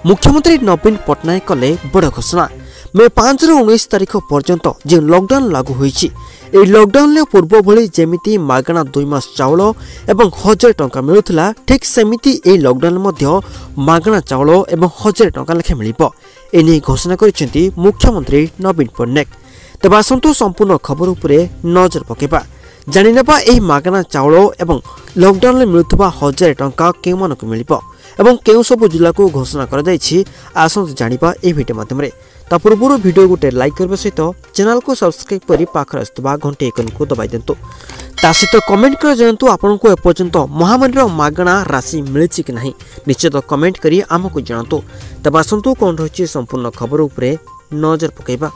मुख्यमंत्री नवीन पट्टनायक कले बड़ घोषणा। मे 5 रु 19 तारिख पर्यंत जो लॉकडाउन लागू होईछि ए लॉकडाउन ले पूर्व भली जेमिति मागणा 2 मास चाउल एवं 1000 टंका मिलुथला ठीक सेमिति ए लॉकडाउन मध्ये मागणा चाउल एवं 1000 टंका लेखे मिलिबो एनी घोषणा करिसेंती मुख्यमंत्री नवीन पट्टनायक। तबे आसंतु संपूर्ण खबर उपरे नजर पकेबा जानि नेबा एही मागणा चाउल एवं लॉकडाउन ले मिलुथबा 1000 टंका केउ मानको मिलिबो एवं केउ सब जिला को घोषणा करा जायछि आसंतु जानिबा ए वीडियो माध्यम रे। ता पूर्व वीडियो गोटे लाइक करबा सहित चैनल को सब्सक्राइब करी पाखर आस्तबा घंटे आइकन को दबाइ देंतु। ता सहित कमेंट कर जानतु आपनको एपर्यंत महामारी मागणा राशि मिलिछि कि नहीं निश्चित कमेंट करी हमकु जानतु। तब आसंतु कोन रहिछि संपूर्ण खबर उपरे नजर पकेबा।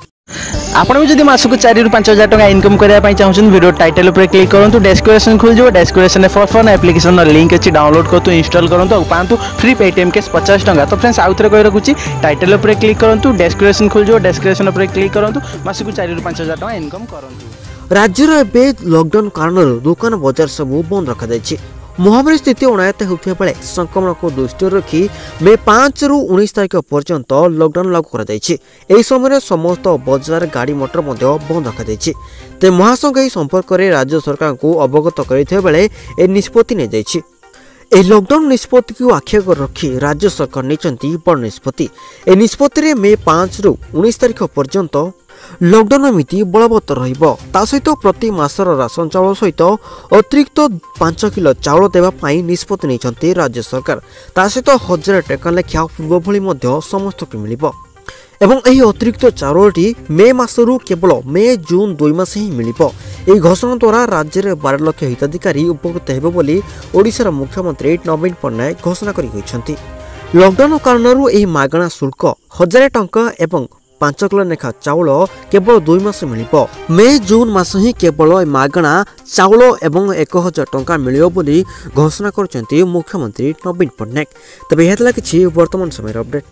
आपण भी जदि मासक 4 रु 5000 टका इनकम करिया पई चाहछन वीडियो टाइटल ऊपर क्लिक करंतु डेस्क्रिप्शन खुल जो description for fun application link अछि डाउनलोड करतु इंस्टॉल करंतु और पांतु फ्री पेटीएम केस 50 टका। तो फ्रेंड्स आउथरे कहि रखुची टाइटल ऊपर क्लिक करंतु डेस्क्रिप्शन खुल जो डेस्क्रिप्शन ऊपर क्लिक करंतु मासक 4 रु 5000 टका इनकम करंतु। राज्य रे बे लॉकडाउन कारण दुकान बाजार सब बंद रखा जायछि। महामारी स्थिति अनायत होउथिया बेले संक्रमण को दृष्टि रखी मे 5 रु 19 तारिख पर्यंत लॉकडाउन लागू करा जायछि। एही समय समस्त बाजार गाड़ी मोटर मध्य बंद रखा जायछि। ते महासंघ एही संपर्क रे राज्य सरकार को अवगत करिथिया बेले ए निष्पत्ति ने जायछि। ए लॉकडाउन निष्पत्ति को आखिर रखी राज्य सरकार नेचंती बड़ निष्पत्ति। ए निष्पत्ति रे मे 5 रु 19 तारिख पर्यंत लॉकडाउन मिति बलवत्तर रहिबो। ता सहित प्रति मासर राशन चाउल सहित अतिरिक्त 5 किलो चाउल देवा पाई निष्पत्ति नेचंती राज्य सरकार। ता सहित 1000 टका लेखा पूर्व भली मध्य समस्त को मिलिबो एवं एही अतिरिक्त चाउलटी मे मासरू केवल मे जून 2 मास ही मिलिबो। एही घोषणा द्वारा राज्य रे 12 लाख हिताधिकारी उपकृत हेबो बोली ओडिसा मुख्यमंत्री नवीन पट्टनायक घोषणा करि होइछंती। लॉकडाउन कारणरू एही मागणा शुल्क 1000 टका एवं 5 किलो लेखा चाउल केवल 2 मास मिलिबो। मे जून मास ही केवल मागणा चाउल एवं 1000 टंका मिलियो बोली घोषणा करछंती मुख्यमंत्री नवीन पट्टनायक। तबे हेतला किछि वर्तमान समय अपडेट।